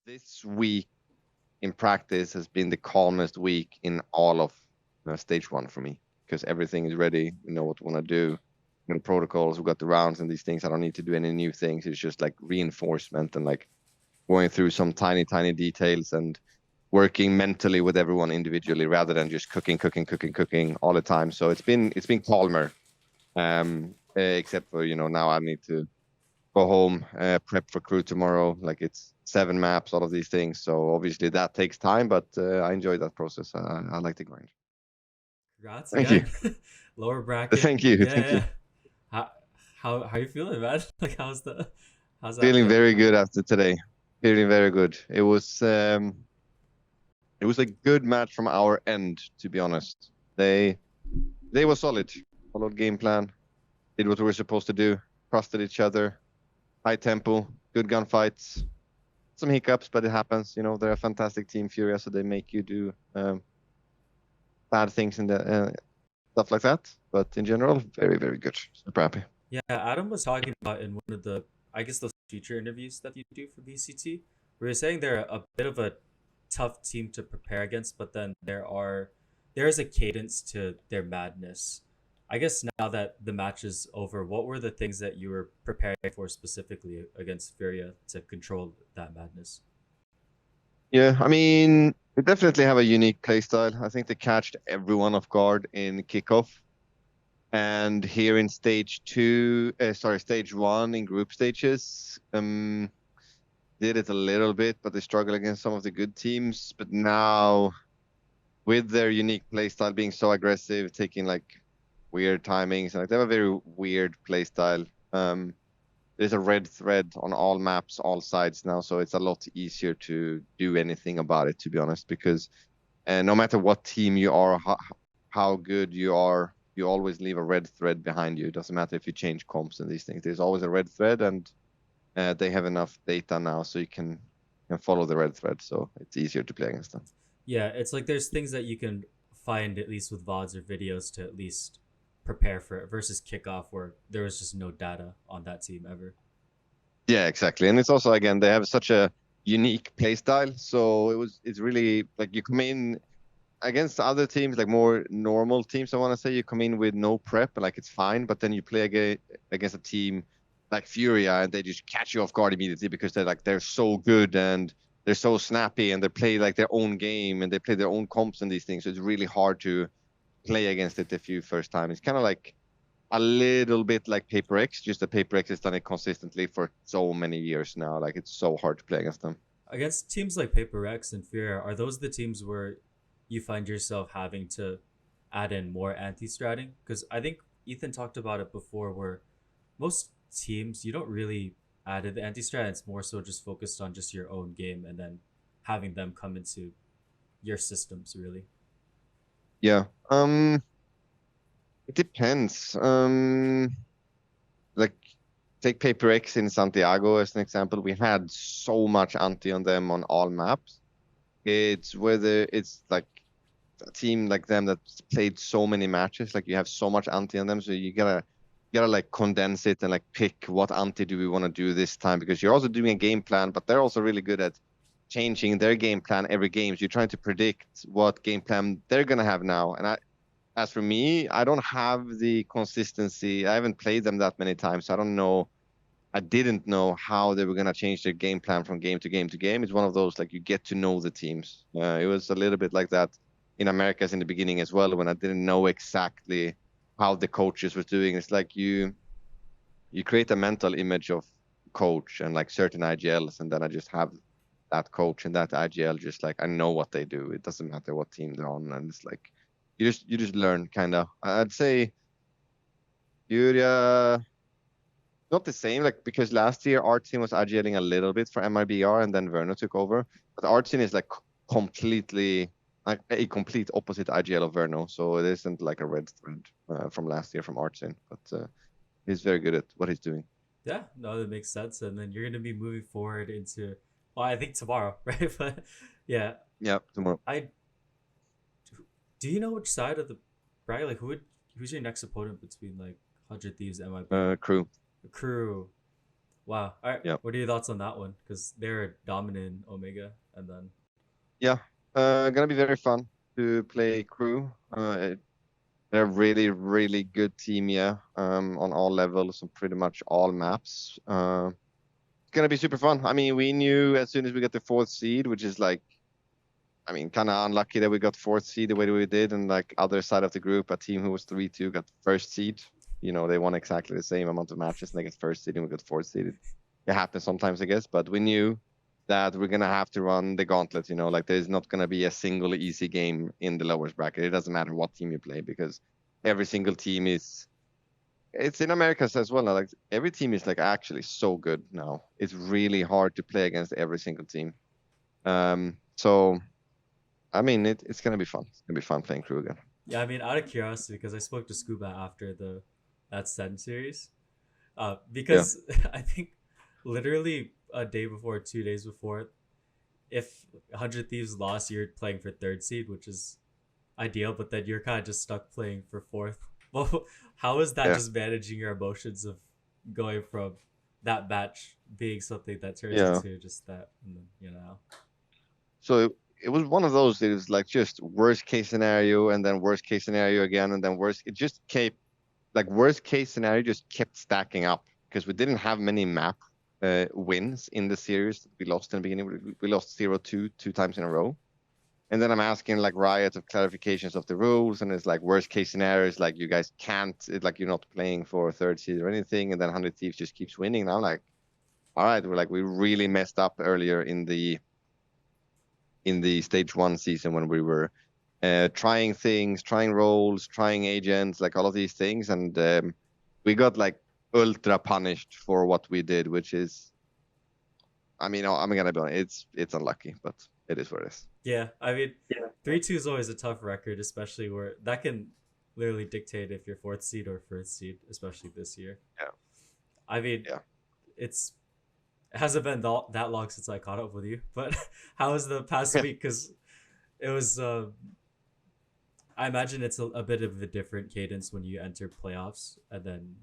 this week in practice has been the calmest week in all of stage one for me because everything is ready. We know what we want to do. We got the protocols, we got the rounds and these things. I don't need to do any new things. It's just like reinforcement and like going through some tiny details and working mentally with everyone individually rather than just cooking all the time. So it's been calmer. Except for now I need to go home, prep for crew tomorrow. Like it's 7 maps, all of these things. So obviously that takes time, but I enjoy that process. I like the grind. Congrats Thank you. again. Lower bracket. Thank you. Yeah, Thank you. yeah. How how you feeling, man? Like how's that Feeling feel? very good after today. Feeling very good. It was a good match from our end, to be honest. They were solid. Followed game plan, did what we were supposed to do, trusted each other, high tempo, good gunfights. Some hiccups, but it happens. They're a fantastic team, Furia, so they make you do bad things in the stuff like that. But in general, very, very good. Super happy. Yeah, Adam was talking about in one of the, I guess, those future interviews that you do for BCT, where you're saying they're a bit of a tough team to prepare against, but then there is a cadence to their madness. I guess now that the match is over, what were the things that you were preparing for specifically against Furia to control that madness? Yeah, I mean, they definitely have a unique play style. I think they catched everyone off guard in kickoff. And here in stage one in group stages, did it a little bit, but they struggle against some of the good teams. But now, with their unique play style being so aggressive, taking like weird timings, and like they have a very weird play style. There's a red thread on all maps, all sides now, so it's a lot easier to do anything about it, to be honest, because no matter what team you are, how good you are, you always leave a red thread behind you. It doesn't matter if you change comps and these things. There's always a red thread, and they have enough data now, so you can follow the red thread. So it's easier to play against them. Yeah, it's like there's things that you can find at least with VODs or videos to at least prepare for it versus kickoff where there was just no data on that team ever. Yeah, exactly. And it's also again they have such a unique play style, so it's really like you come in against other teams, like more normal teams, I want to say, you come in with no prep, like it's fine, but then you play against a team like Furia, and they just catch you off guard immediately because they're so good and they're so snappy and they play like their own game and they play their own comps and these things. So it's really hard to play against it if you first time. It's kind of like a little bit like Paper X, just that Paper X has done it consistently for so many years now. Like it's so hard to play against them. Against teams like Paper X and Furia, are those the teams where you find yourself having to add in more anti-strating? Because I think Ethan talked about it before, where most teams you don't really add in the anti-strat. It's more so just focused on just your own game and then having them come into your systems. Really, Yeah. It depends. Like take Paper X in Santiago as an example. We had so much anti on them on all maps. It's whether it's like a team like them that's played so many matches, like you have so much anti on them, so you gotta like condense it and like pick what anti do we want to do this time because you're also doing a game plan, but they're also really good at changing their game plan every game. So you're trying to predict what game plan they're gonna have now. And as for me, I don't have the consistency. I haven't played them that many times, so I don't know. I didn't know how they were going to change their game plan from game to game to game. It's one of those like you get to know the teams. It was a little bit like that in Americas in the beginning as well when I didn't know exactly how the coaches was doing. It's like you create a mental image of coach and like certain IGLs, and then I just have that coach and that IGL just like I know what they do. It doesn't matter what team they're on, and it's like you just learn kind of. I'd say Furia not the same, like because last year Artsin was IGLing a little bit for MRBR and then Verno took over. But Artsin is like completely like a complete opposite IGL of Verno, so it isn't like a red thread from last year from Artsin. But he's very good at what he's doing. yeah, no, that makes sense. And then you're gonna be moving forward into, well, I think tomorrow, right? But yeah, Yeah, tomorrow. I do you know which side of the bracket? Like, who's your next opponent between like 100 Thieves, MIBR, Crew. Crew? Wow. All right. Yeah. What are your thoughts on that one? Because they're dominant in Omega, and then Yeah. Gonna be very fun to play crew. They're a really, really good team, yeah. On all levels on pretty much all maps. It's gonna be super fun. I mean, we knew as soon as we got the fourth seed, which is like, I mean, kind of unlucky that we got fourth seed the way that we did, and like other side of the group, a team who was 3-2 got first seed. You know, they won exactly the same amount of matches, and they got first seed, and we got fourth seed. It happens sometimes, I guess, but we knew that we're gonna have to run the gauntlet. You know, like there's not gonna be a single easy game in the lowest bracket. It doesn't matter what team you play because every single team is. It's in Americas as well. Now. Like every team is like actually so good now. It's really hard to play against every single team. So I mean, it's gonna be fun. It's gonna be fun playing crew again. yeah, I mean, out of curiosity, because I spoke to Scuba after the that Sen series, Yeah, because I think literally a day before, 2 days before, if 100 Thieves lost, you're playing for third seed, which is ideal, but then you're kind of just stuck playing for fourth. Well, how is that yeah, just managing your emotions of going from that match being something that turns yeah. into just that, and then, you know? So it was one of those. It was like just worst case scenario, and then worst case scenario again, and then worst. It just kept like worst case scenario just kept stacking up because we didn't have many map wins in the series. We lost in the beginning. We lost 0-2 two times in a row. And then I'm asking like Riot of clarifications of the rules, and it's like worst case scenario is like you guys can't, like you're not playing for a third seed or anything, and then 100 Thieves just keeps winning. And I'm like, all right, we're like we really messed up earlier in the stage one season when we were trying things, trying roles, trying agents, like all of these things, and we got like ultra punished for what we did, which is, I mean, I'm gonna be honest, it's unlucky, but it is what it is. Yeah, I mean, Yeah. 3-2 is always a tough record, especially where that can literally dictate if you're fourth seed or first seed, especially this year. Yeah, I mean, yeah. it's it hasn't been that long since I caught up with you, but how was the past week? Because it was, I imagine it's a bit of a different cadence when you enter playoffs, and then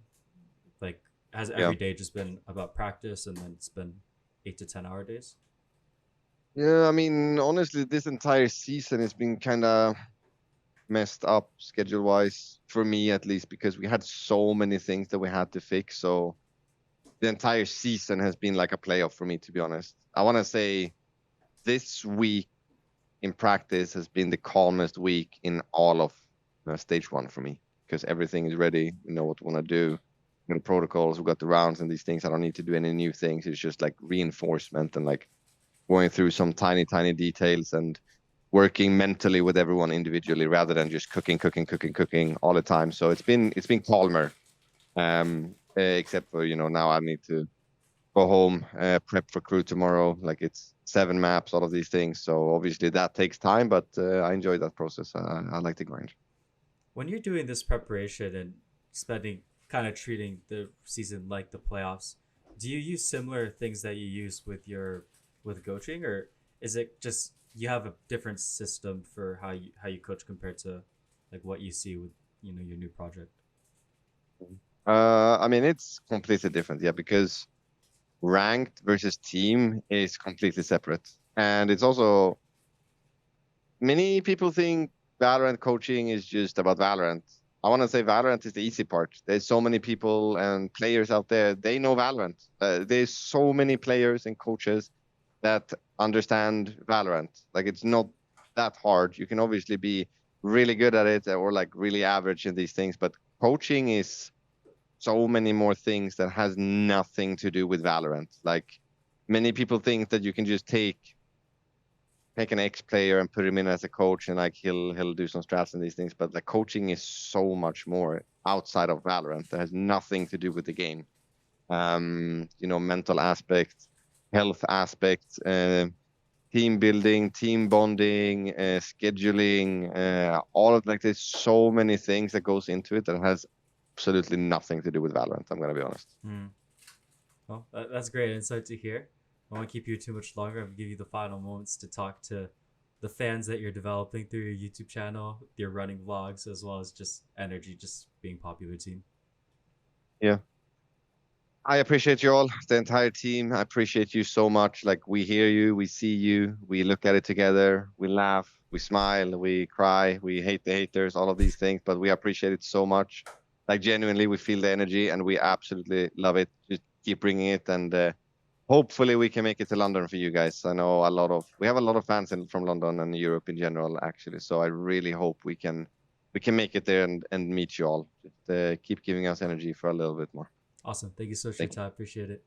like has Yeah. every day just been about practice, and then it's been 8 to 10 hour days. Yeah, I mean, honestly, this entire season has been kind of messed up schedule wise for me at least because we had so many things that we had to fix. So the entire season has been like a playoff for me, to be honest. I want to say this week in practice has been the calmest week in all of stage one for me because everything is ready. We know what we want to do. We got the protocols, we got the rounds and these things. I don't need to do any new things. It's just like reinforcement and like going through some tiny, tiny details and working mentally with everyone individually rather than just cooking all the time. So it's been calmer. Except for now I need to go home, prep for crew tomorrow. Like it's 7 maps, all of these things. So obviously that takes time, but I enjoy that process. I like the grind. When you're doing this preparation and spending kind of treating the season like the playoffs, do you use similar things that you use with your with coaching, or is it just you have a different system for how you coach compared to like what you see with your new project? I mean, it's completely different, yeah, because ranked versus team is completely separate, and it's also many people think Valorant coaching is just about Valorant. I want to say Valorant is the easy part. There's so many people and players out there. They know Valorant. There's so many players and coaches that understand Valorant. Like it's not that hard. You can obviously be really good at it or like really average in these things, but coaching is so many more things that has nothing to do with Valorant. Like many people think that you can just take an ex player and put him in as a coach and like he'll do some strats and these things, but the coaching is so much more outside of Valorant that has nothing to do with the game. Mental aspects, health aspects, team building, team bonding, scheduling, all of like there's so many things that goes into it that has absolutely nothing to do with Valorant. I'm gonna be honest. Hmm. Well, that's great insight to hear. I won't keep you too much longer. I'm gonna give you the final moments to talk to the fans that you're developing through your YouTube channel, your running vlogs, as well as just NRG, just being popular team. Yeah. I appreciate you all, the entire team. I appreciate you so much. Like, we hear you, we see you, we look at it together, we laugh, we smile, we cry, we hate the haters, all of these things, but we appreciate it so much. Like, genuinely, we feel the energy and we absolutely love it. Just keep bringing it, and hopefully we can make it to London for you guys. I know we have a lot of fans from London and Europe in general, actually. So I really hope we can make it there and meet you all. Just keep giving us energy for a little bit more. Awesome. Thank you so much for your Thank you. time. Appreciate it.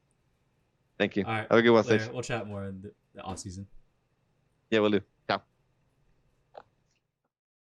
Thank you. All right. Have a good one, Later. Sage. We'll chat more in the off season. Yeah, we'll do.